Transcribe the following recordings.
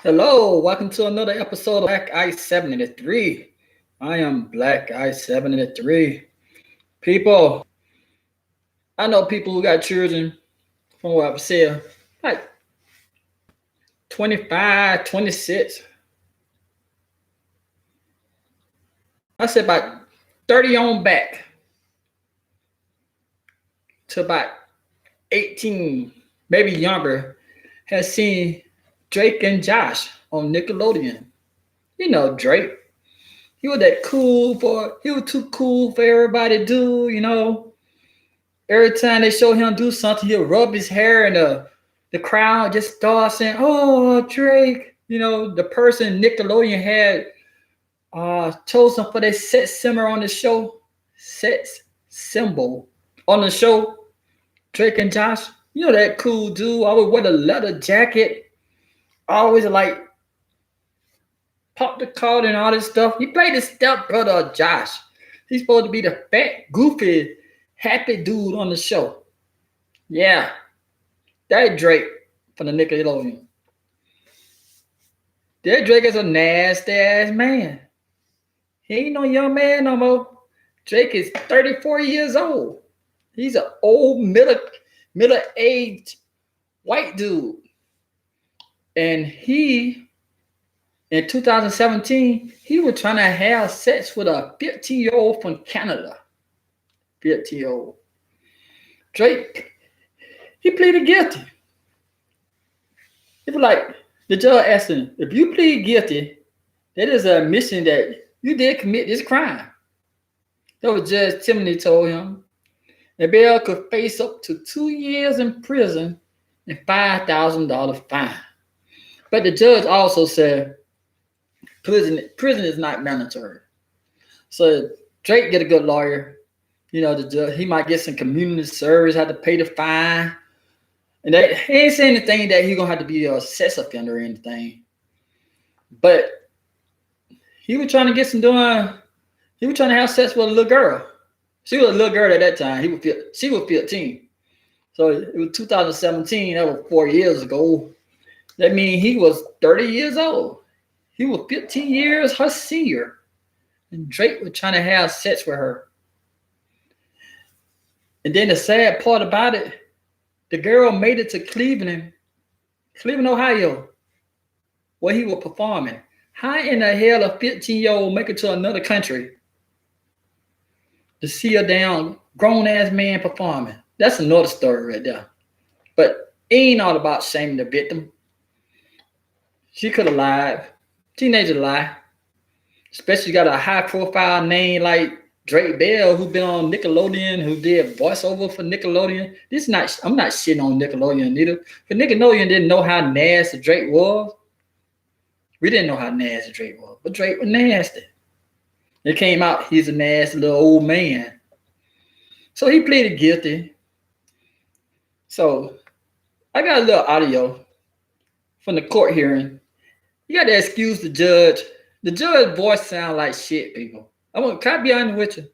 Hello, welcome to another episode of Black Ice 73. I am Black Ice 73. People, I know people who got children from what I've said, like 25, 26. I said about 30 on back to about 18, maybe younger, has seen Drake and Josh on Nickelodeon. You know Drake. He was that cool for he was too cool for everybody to do. Every time they show him do something, he'll rub his hair and the crowd just starts saying, "Oh, Drake." The person Nickelodeon had chosen for their set symbol on the show, set symbol on the show, Drake and Josh. You know that cool dude, always wear the leather jacket, always like pop the card and all this stuff. He played the stepbrother of Josh. He's supposed to be the fat, goofy, happy dude on the show. Yeah, that Drake from the Nickelodeon. That Drake is a nasty ass man. He ain't no young man no more. Drake is 34 years old. He's an old middle-aged white dude. And in 2017, he was trying to have sex with a 15-year-old from Canada. 15-year-old. Drake, he pleaded guilty. It was like the judge asked him, if you plead guilty, that is an admission that you did commit this crime. That was Judge Timothy told him. And Bell could face up to 2 years in prison and $5,000 fine. But the judge also said prison is not mandatory. So Drake get a good lawyer. The judge, he might get some community service, have to pay the fine. And that he ain't saying anything that he's gonna have to be a sex offender or anything. But he was trying to get some doing. He was trying to have sex with a little girl. She was a little girl at that time. She was 15. So it was 2017. That was 4 years ago. That means he was 30 years old. He was 15 years her senior. And Drake was trying to have sex with her. And then the sad part about it, the girl made it to Cleveland, Ohio, where he was performing. How in the hell a 15-year-old make it to another country to see a damn grown-ass man performing? That's another story right there. But it ain't all about shaming the victim. She could have lied. Teenager lie. Especially got a high-profile name like Drake Bell, who been on Nickelodeon, who did voiceover for Nickelodeon. I'm not shitting on Nickelodeon either. But Nickelodeon didn't know how nasty Drake was. We didn't know how nasty Drake was, but Drake was nasty. It came out he's a nasty little old man. So he pleaded guilty. So I got a little audio from the court hearing. You got to excuse the judge. The judge's voice sound like shit, people. Can I be honest with you?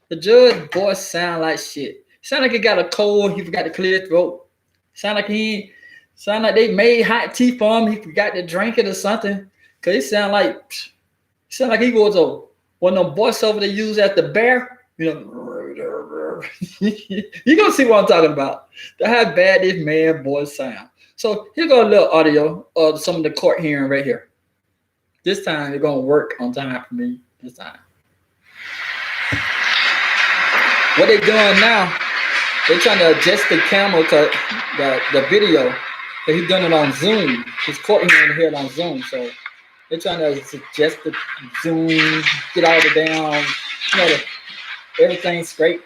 The judge's voice sound like shit. Sound like he got a cold. He forgot to clear his throat. Sound like they made hot tea for him. He forgot to drink it or something. Cause it sound like he was one of them voiceovers they use at the bear. You gonna see what I'm talking about. That's how bad this man voice sound. So here go a little audio of some of the court hearing right here. This time it's gonna work on time for me. This time. What they doing now, they're trying to adjust the camera to the video. But he's doing it on Zoom. His court hearing here on Zoom. So they're trying to adjust the Zoom, get all the down, everything straight.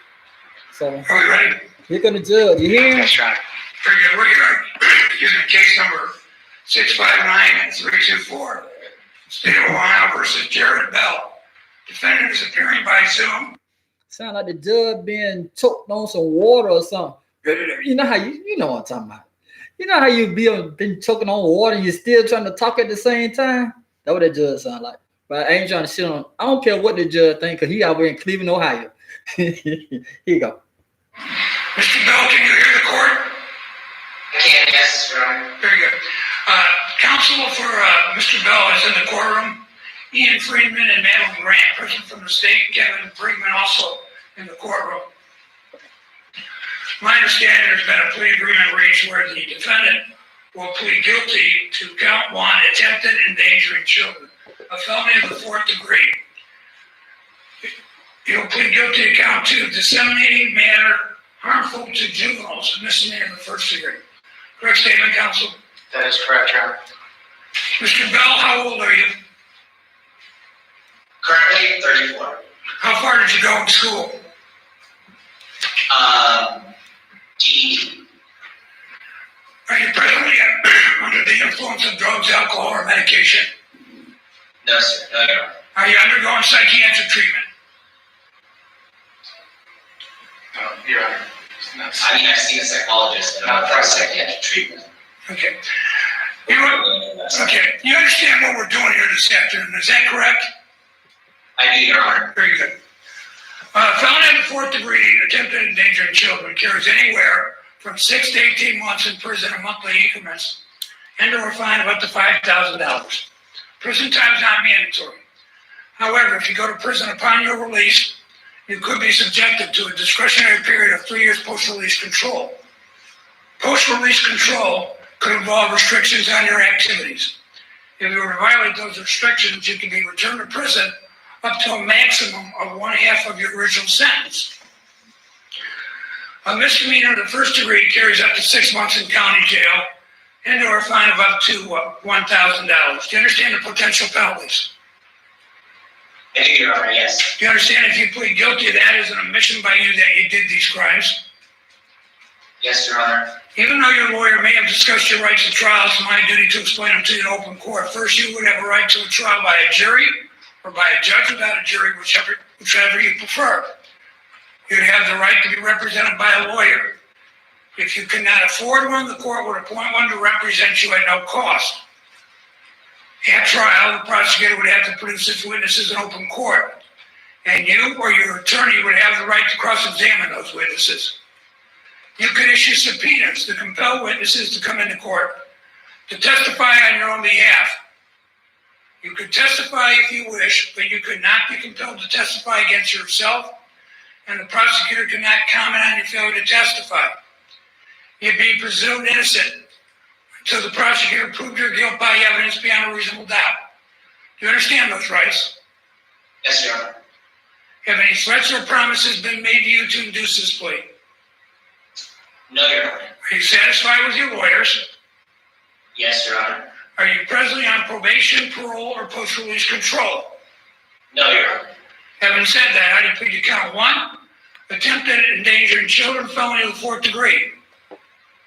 So are we ready? You're gonna judge. You hear him? That's right. Very good. We're here using case number 659-324. State of Ohio versus Jared Bell. Defendant is appearing by Zoom. Sound like the judge being choked on some water or something. You know how you know what I'm talking about. You know how you been choking on water and you're still trying to talk at the same time? That's what that judge sound like. But I ain't trying to shit on. I don't care what the judge think because he out there in Cleveland, Ohio. Here you go. Mr. Bell, can you hear the court? I can, yes, Your Honor. Very good. Counsel for Mr. Bell is in the courtroom. Ian Friedman and Madeline Grant, present from the state. Kevin Brinkman also in the courtroom. My understanding, there's been a plea agreement reached where the defendant will plead guilty to count 1, attempted endangering children, a felony of the 4th degree. He'll plead guilty to count 2, disseminating matter harmful to juveniles, a misdemeanor of the 1st degree. Correct statement, counsel? That is correct, Your Honor. Mr. Bell, how old are you? Currently 34. How far did you go in school? GED. Are you presently under the influence of drugs, alcohol, or medication? No, sir. No, Your Honor. Are you undergoing psychiatric treatment? No, Your Honor. I mean, I've seen a psychologist, but not for psychiatric treatment. Okay. Okay. You understand what we're doing here this afternoon, is that correct? I do, Your Honor. Very good. Felony in the 4th degree, attempted endangering children, carries anywhere from 6 to 18 months in prison in monthly increments, and/or a fine of up to $5,000. Prison time is not mandatory. However, if you go to prison upon your release, you could be subjected to a discretionary period of 3 years post-release control. Post-release control could involve restrictions on your activities. If you were to violate those restrictions, you can be returned to prison up to a maximum of 1/2 of your original sentence. A misdemeanor of the 1st degree carries up to 6 months in county jail and/or a fine of up to $1,000. Do you understand the potential penalties? I do, Your Honor, yes. Do you understand if you plead guilty, that is an admission by you that you did these crimes? Yes, Your Honor. Even though your lawyer may have discussed your rights at trial, it's my duty to explain them to you in open court. First, you would have a right to a trial by a jury or by a judge without a jury, whichever you prefer. You'd have the right to be represented by a lawyer. If you cannot afford one, the court would appoint one to represent you at no cost. At trial, the prosecutor would have to produce his witnesses in open court, and you or your attorney would have the right to cross-examine those witnesses. You could issue subpoenas to compel witnesses to come into court to testify on your own behalf. You could testify if you wish, but you could not be compelled to testify against yourself, and the prosecutor could not comment on your failure to testify. You'd be presumed innocent until the prosecutor proved your guilt by evidence beyond a reasonable doubt. Do you understand those rights? Yes, Your Honor. Have any threats or promises been made to you to induce this plea? No, Your Honor. Are you satisfied with your lawyers? Yes, Your Honor. Are you presently on probation, parole, or post-release control? No, Your Honor. Having said that, how do you plead to count 1, attempted endangering children, felony of the 4th degree?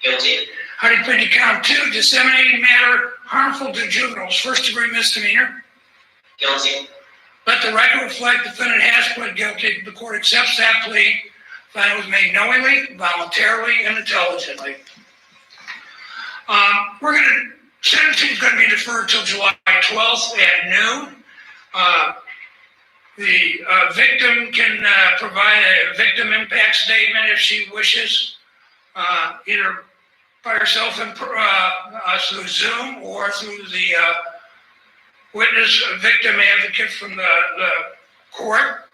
Guilty. How do you plead to count 2, disseminating matter harmful to juveniles, 1st degree misdemeanor? Guilty. Let the record reflect the defendant has pled guilty. The court accepts that plea. Fine was made knowingly, voluntarily, and intelligently. Sentencing is going to be deferred until July 12th at noon. The victim can provide a victim impact statement if she wishes, either by herself through Zoom or through the witness victim advocate from the court.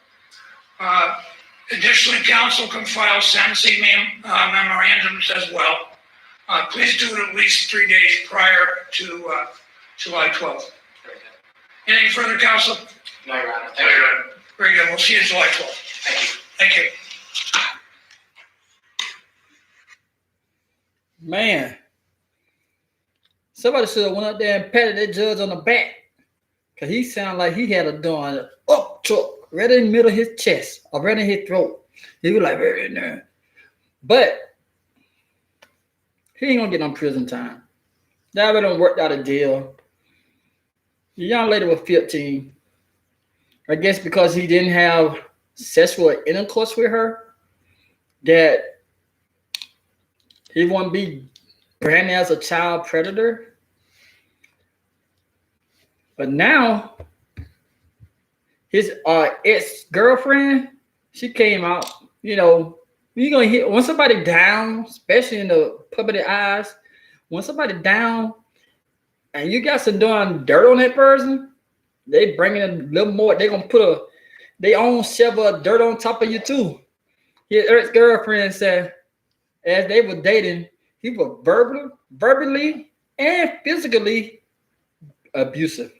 Additionally, counsel can file sentencing memorandums as well. Please do it at least 3 days prior to July 12th. Anything further, counsel? No, Your Honor. Thank you. Very good. We'll see you July 12th. Thank you. Thank you. Man, somebody should have went up there and patted that judge on the back, because he sounded like he had a gun up truck right in the middle of his chest or right in his throat. He was like, very there. But he ain't gonna get no prison time. That already done worked out a deal. The young lady was 15. I guess because he didn't have sexual intercourse with her, that he won't be branded as a child predator. But now, his ex-girlfriend, she came out, you're gonna hit when somebody down, especially in the public eyes, when somebody down, and you got some darn dirt on that person, they bringing a little more. They gonna put they own shovel of dirt on top of you too. His ex-girlfriend said, as they were dating, he was verbally and physically abusive.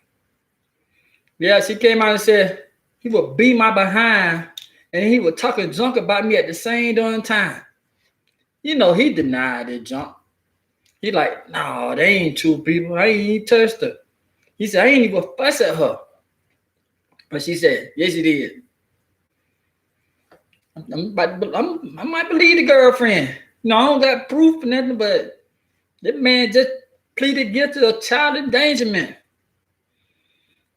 Yeah, she came out and said he would beat my behind and he was talking junk about me at the same darn time. You know, he denied that junk. He like, no, they ain't true, people. I ain't even touched her. He said, I ain't even fuss at her. But she said, yes, you did. I might believe the girlfriend. No, I don't got proof or nothing, but that man just pleaded guilty of child endangerment.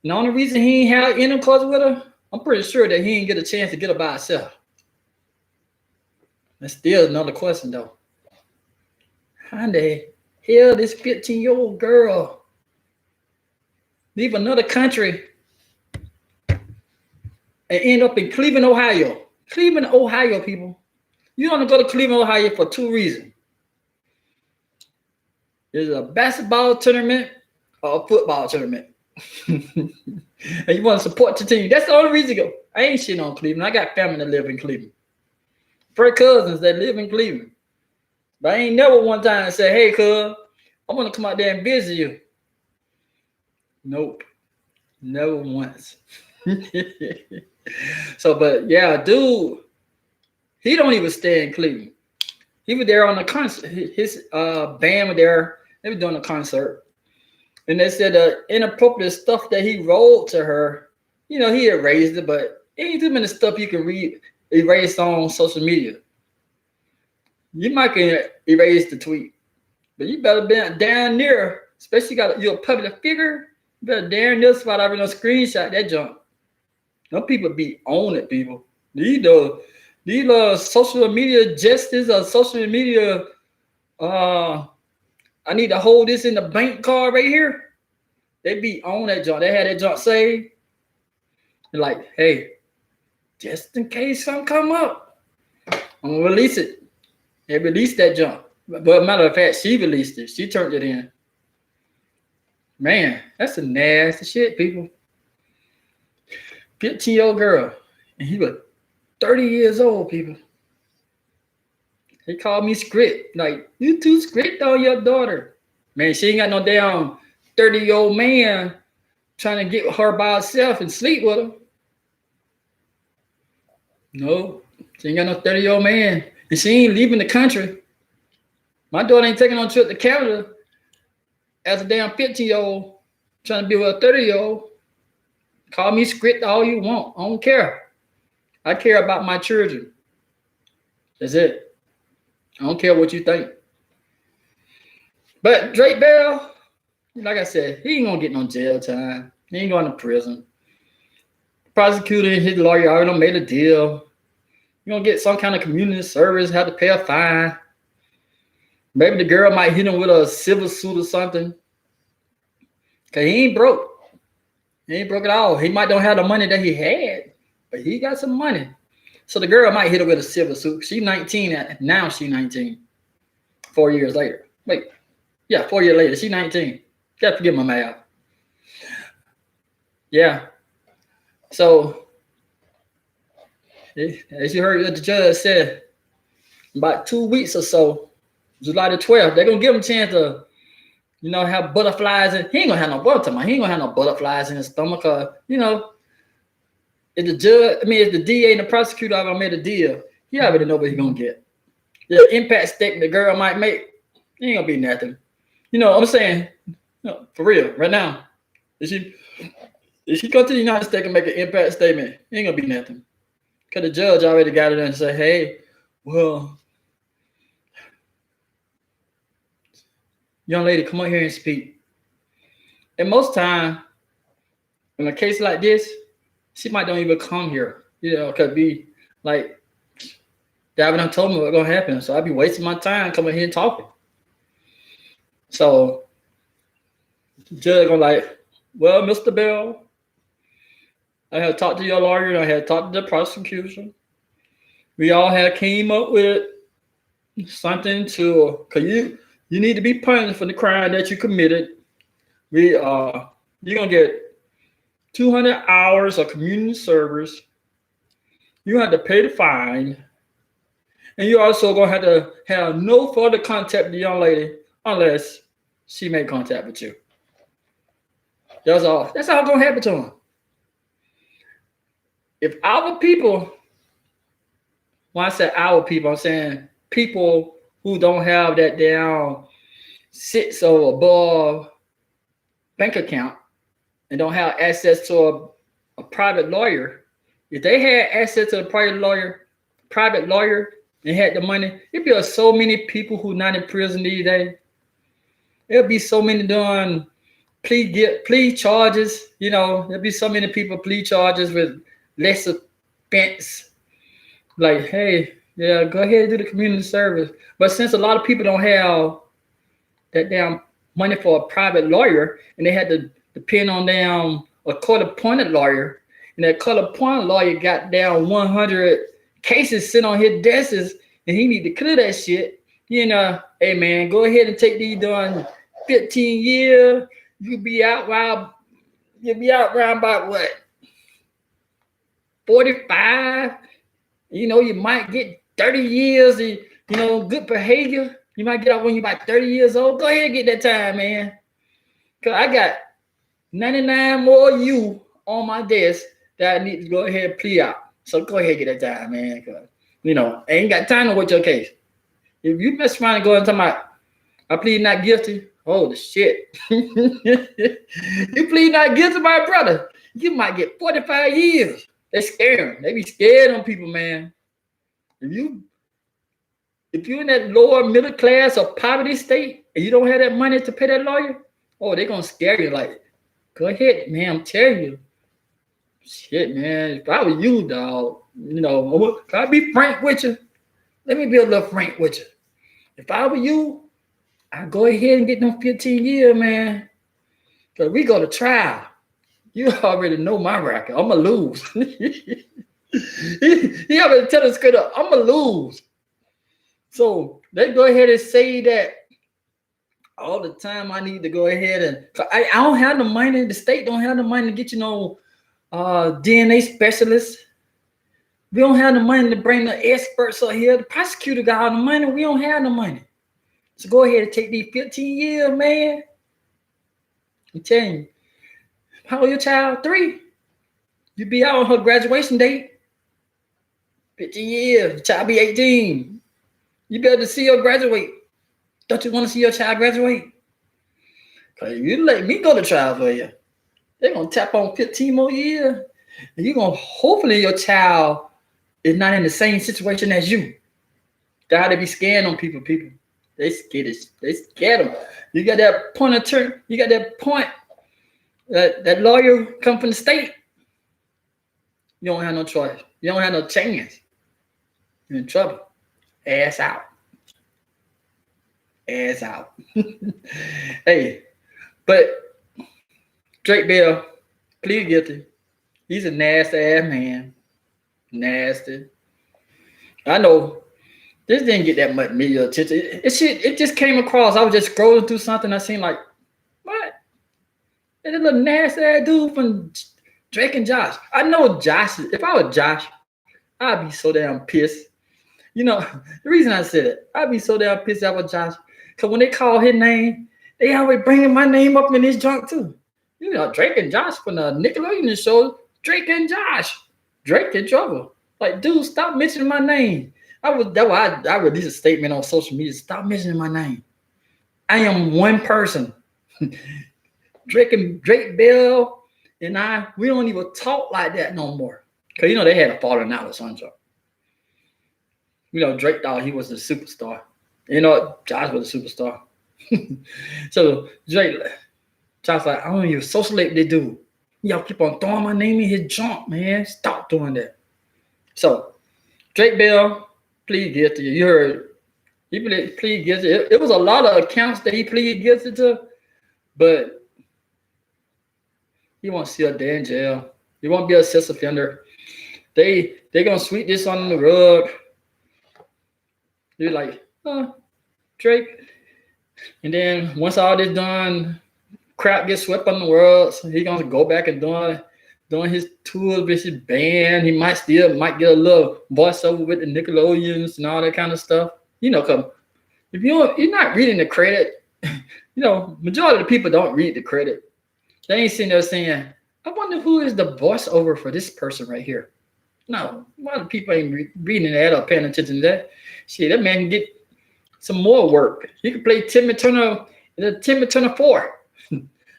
And the only reason he ain't had intercourse with her, I'm pretty sure that he didn't get a chance to get her by himself. That's still another question, though. How the hell this 15-year-old girl leave another country and end up in Cleveland, Ohio? Cleveland, Ohio, people. You want to go to Cleveland, Ohio for two reasons. There's a basketball tournament or a football tournament. And you want to support the team. That's the only reason to go. I ain't shitting on Cleveland. I got family that live in Cleveland. First cousins that live in Cleveland. But I ain't never one time said, hey, cuz, I want to come out there and visit you. Nope. Never once. So, but yeah, dude, he don't even stay in Cleveland. He was there on the concert. His band was there. They were doing a concert. And they said the inappropriate stuff that he wrote to her, you know, he erased it, but ain't too many stuff you can erase on social media. You might can erase the tweet, but you better be down near, especially you're a public figure, you better down near spot over no screenshot that junk. Them people be on it, people. These social media justice or social media, I need to hold this in the bank card right here. They be on that junk. They had that junk saved. They're like, hey, just in case something come up, I'm gonna release it. They released that junk. But matter of fact, she released it. She turned it in. Man, that's some nasty shit, people. 15-year-old girl, and he was 30 years old, people. He called me script. Like, you too script on your daughter. Man, she ain't got no damn 30-year-old man trying to get her by herself and sleep with her. No, she ain't got no 30-year-old man. And she ain't leaving the country. My daughter ain't taking no trip to Canada as a damn 15-year-old trying to be with a 30-year-old. Call me script all you want. I don't care. I care about my children. That's it. I don't care what you think. But Drake Bell, like I said, he ain't gonna get no jail time. He ain't going to prison. The prosecutor and his lawyer already made a deal. You're gonna get some kind of community service, have to pay a fine. Maybe the girl might hit him with a civil suit or something. Cause he ain't broke. He ain't broke at all. He might don't have the money that he had, but he got some money. So the girl might hit him with a civil suit. She's 19 now. She's 19. 4 years later. Wait, yeah, 4 years later. She's 19. Gotta forget my math. Yeah. So as you heard what the judge said, about 2 weeks or so, July the 12th, they're gonna give him a chance to, you know, have butterflies. And he ain't gonna have no butterflies. He ain't gonna have no butterflies in his stomach. You know, if the judge, if the DA and the prosecutor already made a deal, he already know what he's gonna get. The impact statement the girl might make, it ain't gonna be nothing. You know what I'm saying? No, for real, right now. If she come to the United States and make an impact statement, it ain't gonna be nothing. Because the judge already got it and say, hey, well, young lady, come on here and speak. And most time, in a case like this, she might don't even come here. You know, could be like, Davin done told me what's gonna happen. So I'd be wasting my time coming here and talking. So the judge gonna like, well, Mr. Bell, I had talked to your lawyer and I had talked to the prosecution. We all had came up with something to, cause you need to be punished for the crime that you committed. you're gonna get 200 hours of community service. You have to pay the fine, and you're also gonna have to have no further contact with the young lady unless she made contact with you. That's all. That's all gonna happen to them. If our people, when I say our people, I'm saying people who don't have that down 6 or above bank account and don't have access to a private lawyer. If they had access to a private lawyer and had the money, it'd be so many people who not in prison these days. There'll be so many done plea charges. You know, there'll be so many people plea charges with less offense. Like, hey, yeah, go ahead and do the community service. But since a lot of people don't have that damn money for a private lawyer, and they had to depend on a court-appointed lawyer, and that court-appointed lawyer got down 100 cases sitting on his desks, and he need to clear that shit. You know, hey man, go ahead and take these done 15 years. You'll be out around about what? 45. You know, you might get 30 years, you know, good behavior. You might get out when you're about 30 years old. Go ahead and get that time, man. Because I got 99 more you on my desk that I need to go ahead and plea out. So go ahead and get that time, man. Because, you know, I ain't got time to wait your case. If you mess around and go and talk about, I plead not guilty, holy shit. You plead not guilty, my brother, you might get 45 years. They scared. They be scared on people, man. If you're in that lower middle class or poverty state and you don't have that money to pay that lawyer, oh, they're gonna scare you. Like, go ahead, man. I'm telling you. Shit, man. If I was you, dog, you know, can I be frank with you? Let me be a little frank with you. If I were you, I'd go ahead and get them 15 years, man. Because we go to trial. You already know my record. I'm going to lose. He already tell us straight up, I'm going to lose. So they go ahead and say that all the time. I need to go ahead and I don't have the money. The state don't have the money to get DNA specialists. We don't have the money to bring the experts up here. The prosecutor got all the money. We don't have the money. So go ahead and take these 15 years, man. I'm telling you. How old your child? 3. You be out on her graduation date. 15 years. The child be 18. You better see her graduate. Don't you want to see your child graduate? Because you let me go to trial for you, they're going to tap on 15 more years. And you're going to, hopefully your child is not in the same situation as you. That's how they be scared on people. They scared them. You got that point of turn. You got that point. That lawyer come from the state. You don't have no choice. You don't have no chance. You're in trouble. Ass out. Ass out. Hey, but Drake Bell pleaded guilty. He's a nasty ass man. Nasty. I know this didn't get that much media attention. It just came across. I was just scrolling through something. I seen like, what? That little nasty ass dude from Drake and Josh. I know Josh. If I was Josh, I'd be so damn pissed. You know, the reason I said it, I'd be so damn pissed if I was Josh. Because when they call his name, they always bringing my name up in this junk too. You know, Drake and Josh from the Nickelodeon show, Drake and Josh. Drake in trouble. Like, dude, stop mentioning my name. I released a statement on social media. Stop mentioning my name. I am one person. Drake Bell and we don't even talk like that no more. Because, you know, they had a falling out with something. You know, Drake thought he was a superstar. You know, Josh was a superstar. So Josh like, I don't even associate with this dude. Y'all keep on throwing my name in his junk, man. Stop doing that. So Drake Bell pleaded guilty. You heard he pleaded guilty. It was a lot of accounts that he pleaded guilty to, but he won't see a day in jail. He won't be a sex offender. They're gonna sweep this under the rug. You're like, Drake. And then once all this done, crap gets swept on the world, so he gonna go back and doing his tours with his band. He might get a little voiceover with the Nickelodeons and all that kind of stuff. You know, cause if you're not reading the credit, you know, majority of the people don't read the credit. They ain't sitting there saying, I wonder who is the voiceover for this person right here. No, a lot of people ain't reading that or paying attention to that. Shit, that man can get some more work. He can play Timmy Turner in the Timmy Turner 4.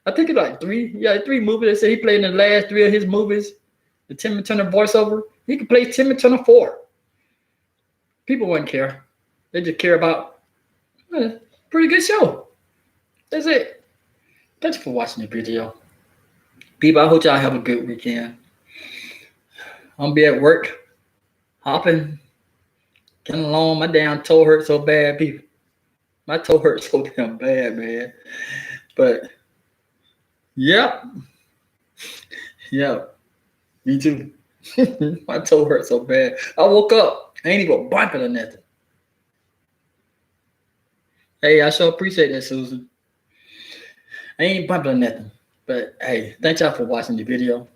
I think it's like 3. Yeah, 3 movies. They say he played in the last 3 of his movies. The Timmy Turner voiceover. He can play Timmy Turner 4. People wouldn't care. They just care about pretty good show. That's it. Thanks for watching the video. People, I hope y'all have a good weekend. I'm gonna be at work, hopping, getting along. My damn toe hurts so bad, people. My toe hurts so damn bad, man. But, yep. Me too. My toe hurts so bad. I woke up. I ain't even bumping or nothing. Hey, I sure appreciate that, Susan. I ain't bumping or nothing. But, hey, thank y'all for watching the video.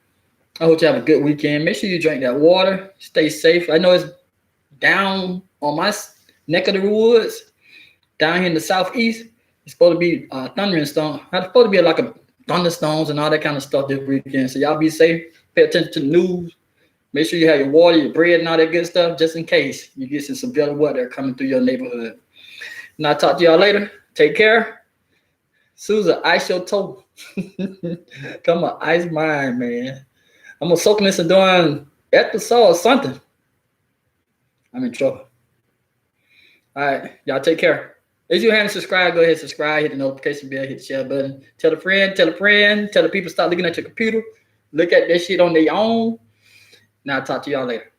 I hope you have a good weekend. Make sure you drink that water. Stay safe. I know it's down on my neck of the woods. Down here in the southeast, it's supposed to be thundering storm. It's supposed to be like a thunderstorms and all that kind of stuff this weekend. So y'all be safe. Pay attention to the news. Make sure you have your water, your bread, and all that good stuff, just in case you get some severe weather coming through your neighborhood. And I'll talk to y'all later. Take care. Susan, ice your toe. Come on, ice mine, man. I'm gonna soak this and doing episode or something. I'm in trouble. All right, y'all take care. If you haven't subscribed, go ahead and subscribe, hit the notification bell, hit the share button. Tell a friend, tell the people stop looking at your computer. Look at that shit on their own. Now I'll talk to y'all later.